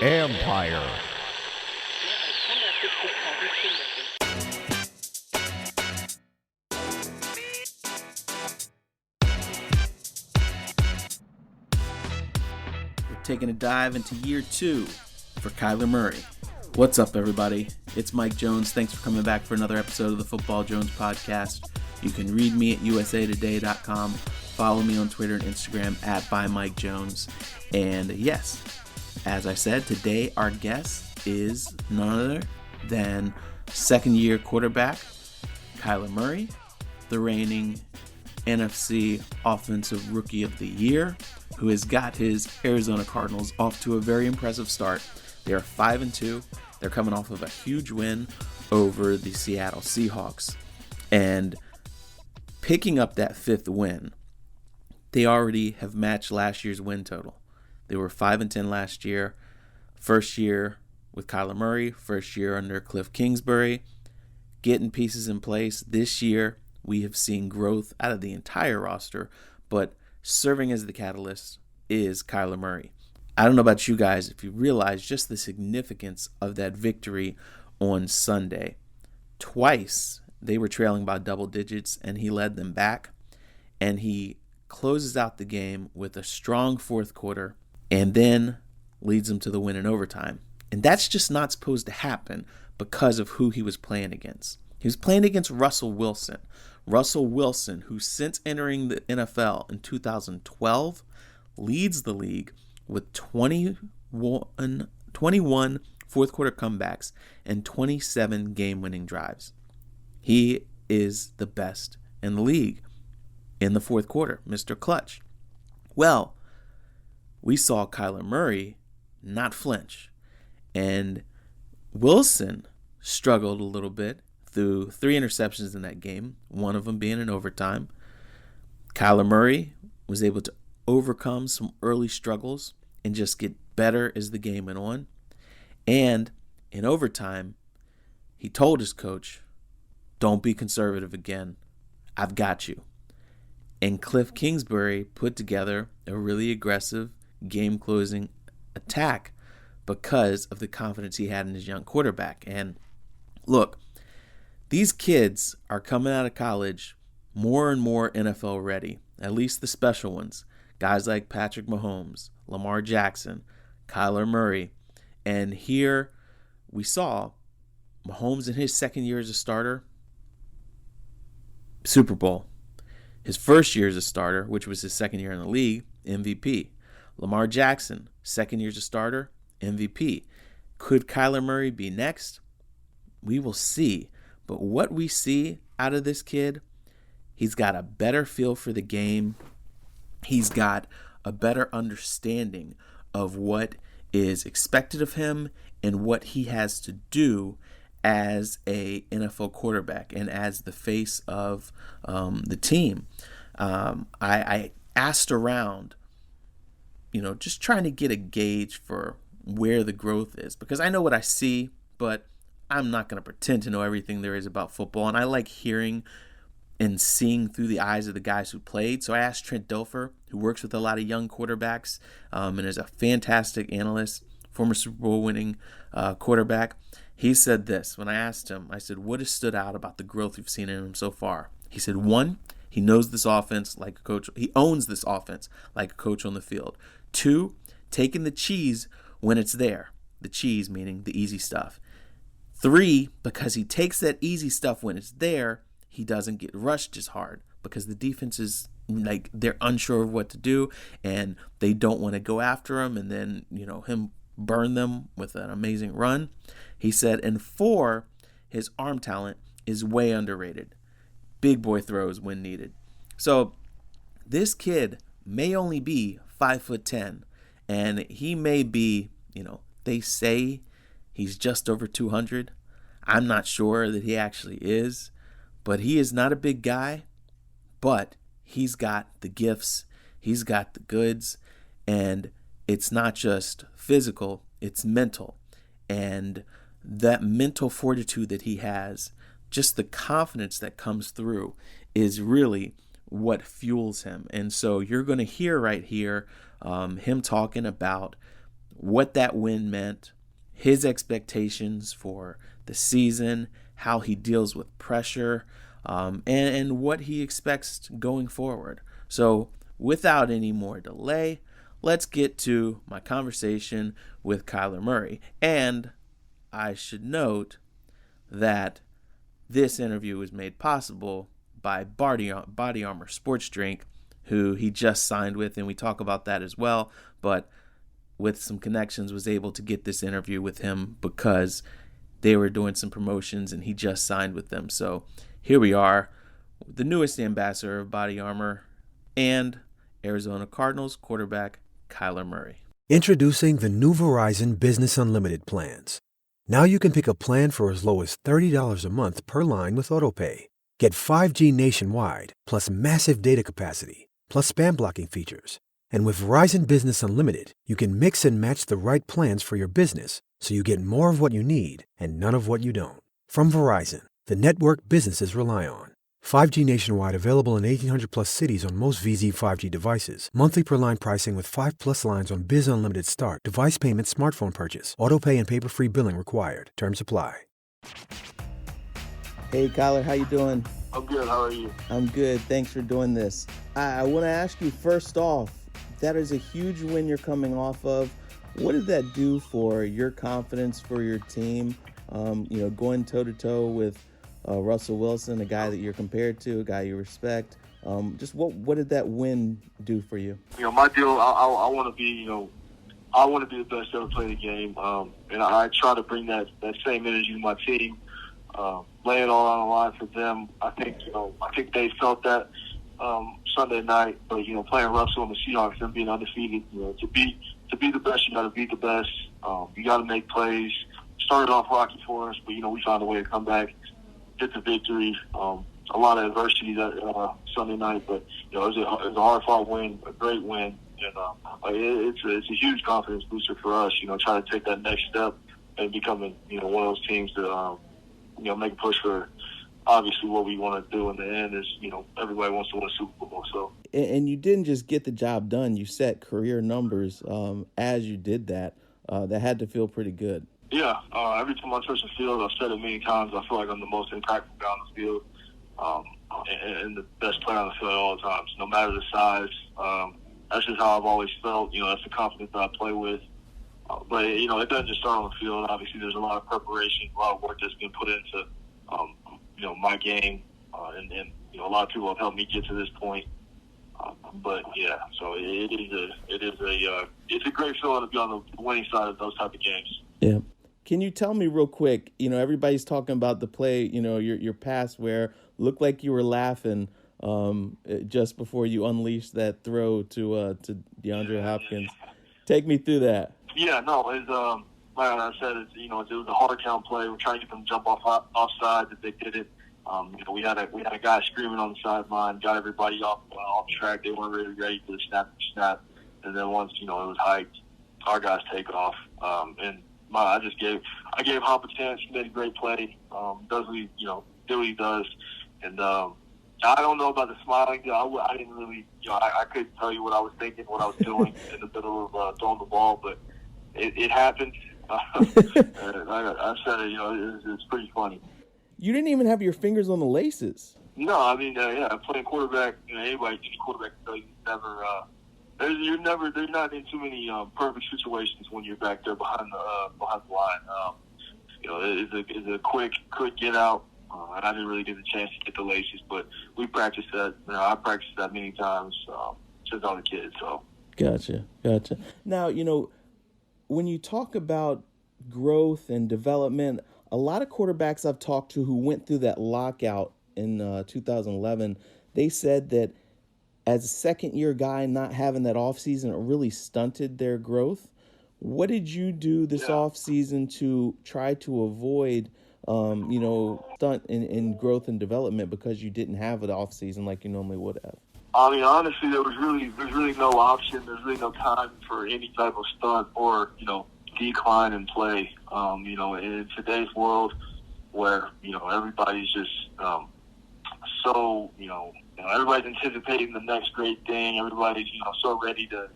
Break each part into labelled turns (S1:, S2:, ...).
S1: Empire.
S2: We're taking a dive into year 2 for Kyler Murray. What's up, everybody? It's Mike Jones. Thanks for coming back for another episode of the Football Jones podcast. You can read me at usatoday.com. Follow me on Twitter and Instagram at @ByMikeJones. And yes, as I said, today our guest is none other than second-year quarterback Kyler Murray, the reigning NFC Offensive Rookie of the Year, who has got his Arizona Cardinals off to a very impressive start. They are 5-2. They're coming off of a huge win over the Seattle Seahawks. And picking up that 5th win, they already have matched last year's win total. They were 5-10 last year. First year with Kyler Murray, first year under Cliff Kingsbury, getting pieces in place. This year, we have seen growth out of the entire roster, but serving as the catalyst is Kyler Murray. I don't know about you guys if you realize just the significance of that victory on Sunday. Twice they were trailing by double digits and he led them back, and he closes out the game with a strong fourth quarter and then leads them to the win in overtime. And that's just not supposed to happen because of who he was playing against. He was playing against Russell Wilson. Russell Wilson, who since entering the NFL in 2012 leads the league with 21 fourth quarter comebacks and 27 game-winning drives. He is the best in the league in the fourth quarter, Mr. Clutch. Well, we saw Kyler Murray not flinch, and Wilson struggled a little bit through 3 interceptions in that game, one of them being in overtime. Kyler Murray was able to overcome some early struggles and just get better as the game went on. And in overtime, he told his coach, "Don't be conservative again. I've got you." And Cliff Kingsbury put together a really aggressive game-closing attack because of the confidence he had in his young quarterback. And look, these kids are coming out of college more and more NFL ready, at least the special ones. Guys like Patrick Mahomes, Lamar Jackson, Kyler Murray. And here we saw Mahomes in his second year as a starter, Super Bowl. His first year as a starter, which was his second year in the league, MVP. Lamar Jackson, second year as a starter, MVP. Could Kyler Murray be next? We will see. But what we see out of this kid, he's got a better feel for the game. He's got a better understanding of what is expected of him and what he has to do as a NFL quarterback and as the face of the team. I asked around, just trying to get a gauge for where the growth is, because I know what I see, but I'm not going to pretend to know everything there is about football, and I like hearing and seeing through the eyes of the guys who played. So I asked Trent Dilfer, who works with a lot of young quarterbacks and is a fantastic analyst, former Super Bowl winning quarterback. He said this. When I asked him, I said, what has stood out about the growth you've seen in him so far? He said, 1, he knows this offense like a coach. He owns this offense like a coach on the field. 2, taking the cheese when it's there. The cheese meaning the easy stuff. 3, because he takes that easy stuff when it's there, he doesn't get rushed as hard because the defense is like they're unsure of what to do and they don't want to go after him and then, him burn them with an amazing run. He said, and 4, his arm talent is way underrated. Big boy throws when needed. So this kid may only be 5'10", and he may be, they say he's just over 200. I'm not sure that he actually is, but he is not a big guy, but he's got the gifts, he's got the goods, and it's not just physical, it's mental. And that mental fortitude that he has, just the confidence that comes through, is really what fuels him. And so you're going to hear right here him talking about what that win meant, his expectations for the season, how he deals with pressure, and what he expects going forward. So without any more delay, let's get to my conversation with Kyler Murray. And I should note that this interview was made possible by BodyArmor Sports Drink, who he just signed with, and we talk about that as well. But with some connections, was able to get this interview with him because they were doing some promotions and he just signed with them. So here we are, the newest ambassador of BodyArmor and Arizona Cardinals quarterback Kyler Murray.
S1: Introducing the new Verizon Business Unlimited plans. Now you can pick a plan for as low as $30 a month per line with AutoPay. Get 5G nationwide, plus massive data capacity, plus spam blocking features. And with Verizon Business Unlimited, you can mix and match the right plans for your business so you get more of what you need and none of what you don't. From Verizon, the network businesses rely on. 5G nationwide, available in 1,800 plus cities on most VZ 5G devices. Monthly per line pricing with 5 plus lines on Biz Unlimited Start. Device payment, smartphone purchase. AutoPay and paper-free billing required. Terms apply.
S2: Hey, Kyler, how you doing?
S3: I'm good. How are you?
S2: I'm good. Thanks for doing this. I want to ask you, first off, that is a huge win you're coming off of. What did that do for your confidence, for your team? Going toe-to-toe with Russell Wilson, a guy that you're compared to, a guy you respect. Just what did that win do for you?
S3: My deal, I want to be, I want to be the best to ever play the game. And I try to bring that same energy to my team, lay it all on the line for them. I think they felt that Sunday night, but playing Russell and the Seahawks, them being undefeated, to be the best, you got to beat the best. You got to make plays. Started off rocky for us, but we found a way to come back, get the victory. A lot of adversity that Sunday night, but it was a hard-fought win, a great win, and it's a huge confidence booster for us. Trying to take that next step and becoming one of those teams to make a push for obviously what we want to do in the end is everybody wants to win a Super Bowl. So
S2: and you didn't just get the job done; you set career numbers as you did that. That had to feel pretty good.
S3: Yeah, every time I touch the field, I've said it many times, I feel like I'm the most impactful guy on the field and the best player on the field at all times, no matter the size. That's just how I've always felt. That's the confidence that I play with. But, it doesn't just start on the field. Obviously, there's a lot of preparation, a lot of work that's been put into, my game. And a lot of people have helped me get to this point. But yeah, so it's a great feeling to be on the winning side of those type of games.
S2: Yeah. Can you tell me real quick, everybody's talking about the play, your pass where looked like you were laughing just before you unleashed that throw to DeAndre Hopkins. Take me through that.
S3: Yeah, no, it's like I said, it was a hard count play. We're trying to get them to jump offside, that they didn't. We had a guy screaming on the sideline, got everybody off track. They weren't really ready for the snap. And then once it was hiked, our guys take off. And I gave Hop a chance. He made a great play. Does what he did. And I don't know about the smiling. I didn't really. I couldn't tell you what I was thinking, what I was doing in the middle of throwing the ball, but it happened. I said it. It's pretty funny.
S2: You didn't even have your fingers on the laces.
S3: No, I mean, playing quarterback. Anybody, any quarterback can tell you never. They're not in too many perfect situations when you're back there behind the line. It's a quick get out, and I didn't really get the chance to get the laces, but we practiced that. I practiced that many times since I was a kid. So. Gotcha.
S2: Now, when you talk about growth and development, a lot of quarterbacks I've talked to who went through that lockout in 2011, they said that as a second-year guy, not having that offseason, it really stunted their growth. What did you do this offseason to try to avoid, stunt in growth and development because you didn't have an offseason like you normally would have?
S3: I mean, honestly, there's really no option. There's really no time for any type of stunt or, decline in play. In today's world where, everybody's just so, everybody's anticipating the next great thing. Everybody's, so ready to,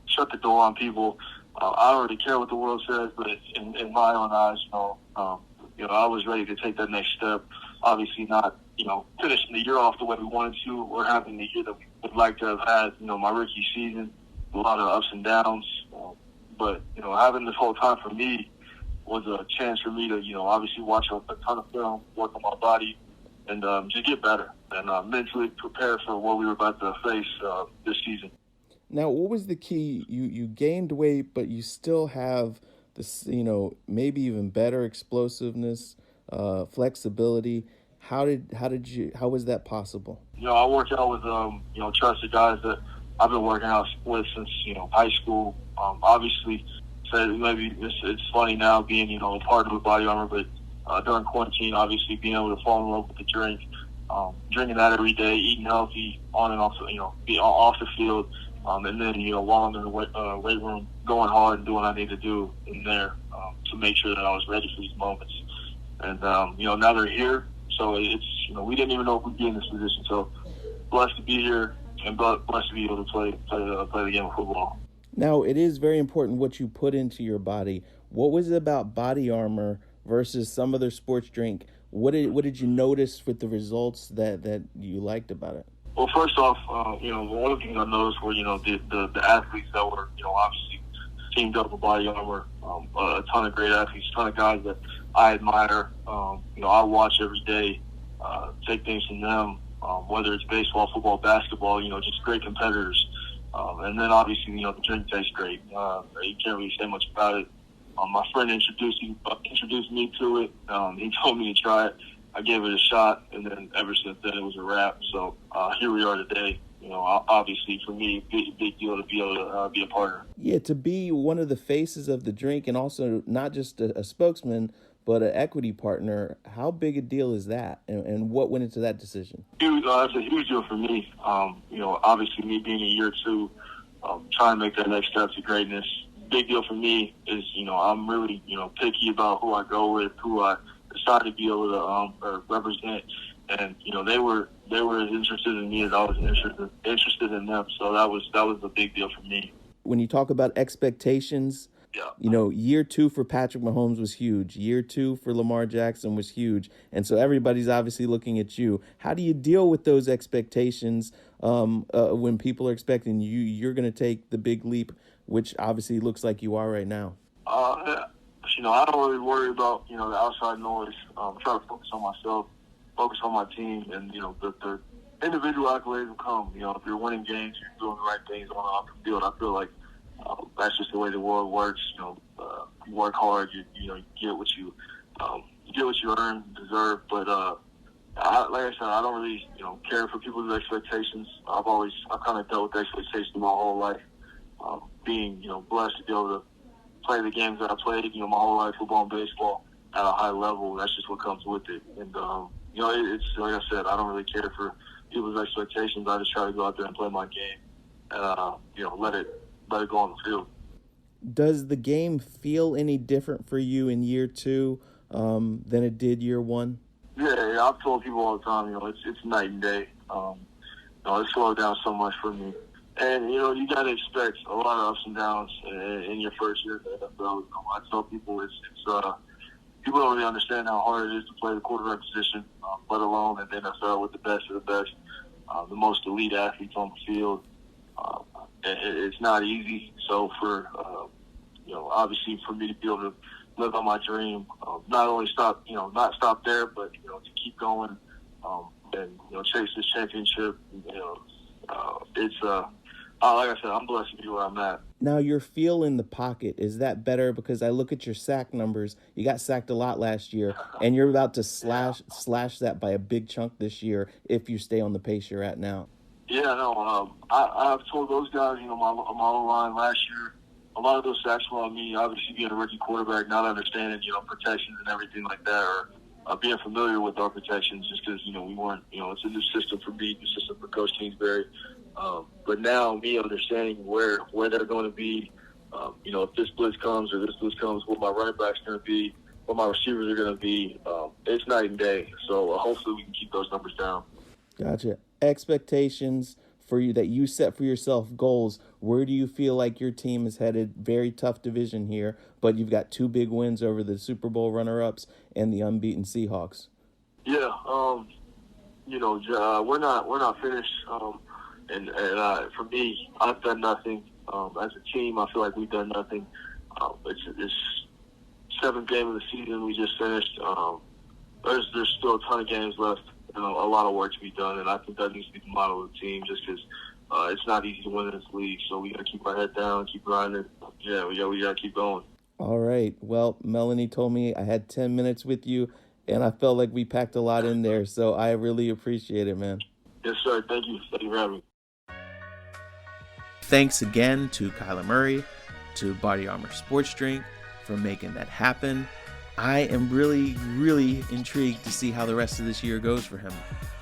S3: shut the door on people. I don't really care what the world says, but in my own eyes, I was ready to take that next step. Obviously not, finishing the year off the way we wanted to, or having the year that we would like to have had, my rookie season, a lot of ups and downs. But, having this whole time for me was a chance for me to, obviously watch a ton of film, work on my body, and just get better and mentally prepare for what we were about to face this season.
S2: Now, what was the key? You gained weight, but you still have this, maybe even better explosiveness, flexibility. How was that possible?
S3: I work out with, trusted guys that I've been working out with since, high school. Obviously, maybe it's funny now being, a partner with BodyArmor, but during quarantine, obviously being able to fall in love with the drink, drinking that every day, eating healthy on and off, be off the field. And then, while I'm in the weight room, going hard and doing what I need to do in there to make sure that I was ready for these moments. And, now they're here. So it's, we didn't even know if we'd be in this position. So blessed to be here and blessed to be able to play the game of football.
S2: Now, it is very important what you put into your body. What was it about BodyArmor versus some other sports drink? What did you notice with the results that you liked about it?
S3: Well, first off, one of the things I noticed were, the athletes that were, obviously teamed up with BodyArmor, a ton of great athletes, a ton of guys that I admire. I watch every day, take things from them, whether it's baseball, football, basketball, just great competitors. And then obviously, the drink tastes great. You can't really say much about it. My friend introduced me to it. He told me to try it. I gave it a shot, and then ever since then it was a wrap. So here we are today. Obviously for me, big deal to be able to be a partner.
S2: Yeah, to be one of the faces of the drink, and also not just a spokesman, but an equity partner. How big a deal is that, and what went into that decision?
S3: Huge. That's a huge deal for me. Obviously me being a year two, trying to make that next step to greatness. Big deal for me is, I'm really, picky about who I go with, who I decide to be able to represent, and they were as interested in me as I was interested in them. So that was a big deal for me.
S2: When you talk about expectations,
S3: yeah.
S2: Year two for Patrick Mahomes was huge. Year two for Lamar Jackson was huge, and so everybody's obviously looking at you. How do you deal with those expectations when people are expecting you're going to take the big leap, which obviously looks like you are right now?
S3: I don't really worry about, the outside noise. Try to focus on myself, focus on my team, and, the individual accolades will come. If you're winning games, you're doing the right things on and off the field. I feel like that's just the way the world works. You work hard, you get what you earn, deserve. But like I said, I don't really, care for people's expectations. I've kind of dealt with expectations my whole life. Being, blessed to be able to play the games that I played, my whole life, football and baseball, at a high level. That's just what comes with it. And, it's like I said, I don't really care for people's expectations. I just try to go out there and play my game and, let it go on the field.
S2: Does the game feel any different for you in year two than it did year one?
S3: Yeah, I've told people all the time, it's night and day. It slowed down so much for me. And, you got to expect a lot of ups and downs in your first year at the NFL. I tell people people don't really understand how hard it is to play the quarterback position, let alone in the NFL with the best of the best, the most elite athletes on the field. It's not easy. So for, obviously for me to be able to live on my dream, not only not stop there, but, to keep going and, chase this championship, it's like I said, I'm blessed to be where I'm at.
S2: Now, your feel in the pocket, is that better? Because I look at your sack numbers. You got sacked a lot last year, and you're about to slash that by a big chunk this year if you stay on the pace you're at now.
S3: Yeah, no, I've told those guys, my O-line last year, a lot of those sacks were on me. Obviously, being a rookie quarterback, not understanding, protections and everything like that, or being familiar with our protections just because, we weren't, it's a new system for me, new system for Coach Kingsbury. But now me understanding where they're going to be, if this blitz comes or this blitz comes, what my running back's going to be, what my receivers are going to be, it's night and day. So hopefully we can keep those numbers down.
S2: Gotcha. Expectations for you that you set for yourself, goals. Where do you feel like your team is headed? Very tough division here, but you've got 2 big wins over the Super Bowl runner-ups and the unbeaten Seahawks.
S3: Yeah, we're not finished. And for me, I've done nothing. As a team, I feel like we've done nothing. It's 7th game of the season we just finished. There's still a ton of games left. A lot of work to be done, and I think that needs to be the model of the team. Just because it's not easy to win in this league, so we got to keep our head down, keep grinding. Yeah, we got to keep going.
S2: All right. Well, Melanie told me I had 10 minutes with you, and I felt like we packed a lot in there, so I really appreciate it, man.
S3: Yes, sir. Thank you. Thank you for having me.
S2: Thanks again to Kyler Murray, to BodyArmor Sports Drink for making that happen. I am really, really intrigued to see how the rest of this year goes for him.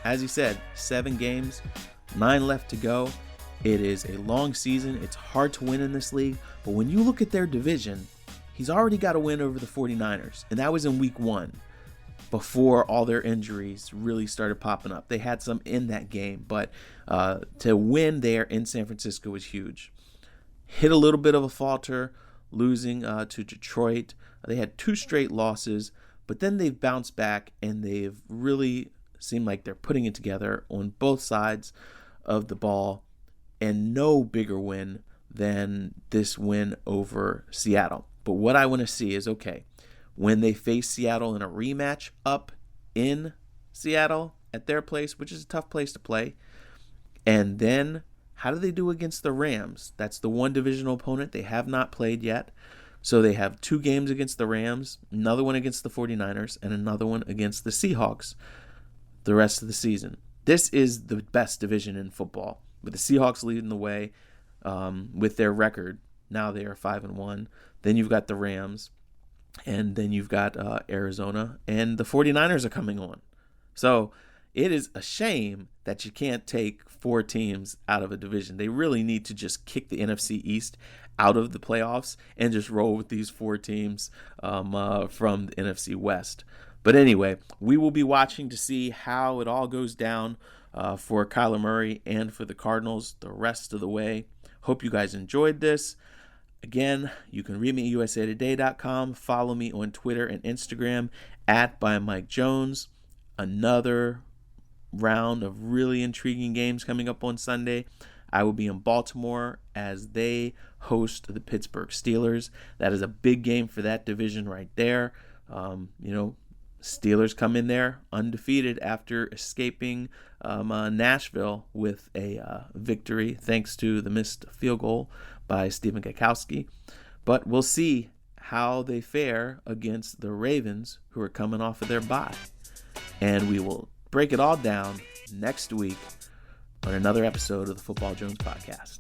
S2: As he said, 7 games, 9 left to go. It is a long season. It's hard to win in this league. But when you look at their division, he's already got a win over the 49ers. And that was in week 1 before all their injuries really started popping up. They had some in that game. But to win there in San Francisco was huge. Hit a little bit of a falter, losing to Detroit. They had 2 straight losses, but then they've bounced back and they've really seemed like they're putting it together on both sides of the ball, and no bigger win than this win over Seattle. But what I want to see is, okay, when they face Seattle in a rematch up in Seattle at their place, which is a tough place to play, and then how do they do against the Rams? That's the one divisional opponent they have not played yet. So they have 2 games against the Rams, another one against the 49ers, and another one against the Seahawks the rest of the season. This is the best division in football, with the Seahawks leading the way with their record. Now they are 5-1. Then you've got the Rams, and then you've got Arizona, and the 49ers are coming on. So it is a shame that you can't take 4 teams out of a division. They really need to just kick the NFC East out of the playoffs and just roll with these 4 teams from the NFC West. But anyway, we will be watching to see how it all goes down for Kyler Murray and for the Cardinals the rest of the way. Hope you guys enjoyed this. Again, you can read me at usatoday.com. Follow me on Twitter and Instagram @ByMikeJones. Another round of really intriguing games coming up on Sunday. I will be in Baltimore as they host the Pittsburgh Steelers. That is a big game for that division right there. Steelers come in there undefeated after escaping Nashville with a victory thanks to the missed field goal by Stephen Gajkowski. But we'll see how they fare against the Ravens, who are coming off of their bye. And we will break it all down next week on another episode of the Football Jones podcast.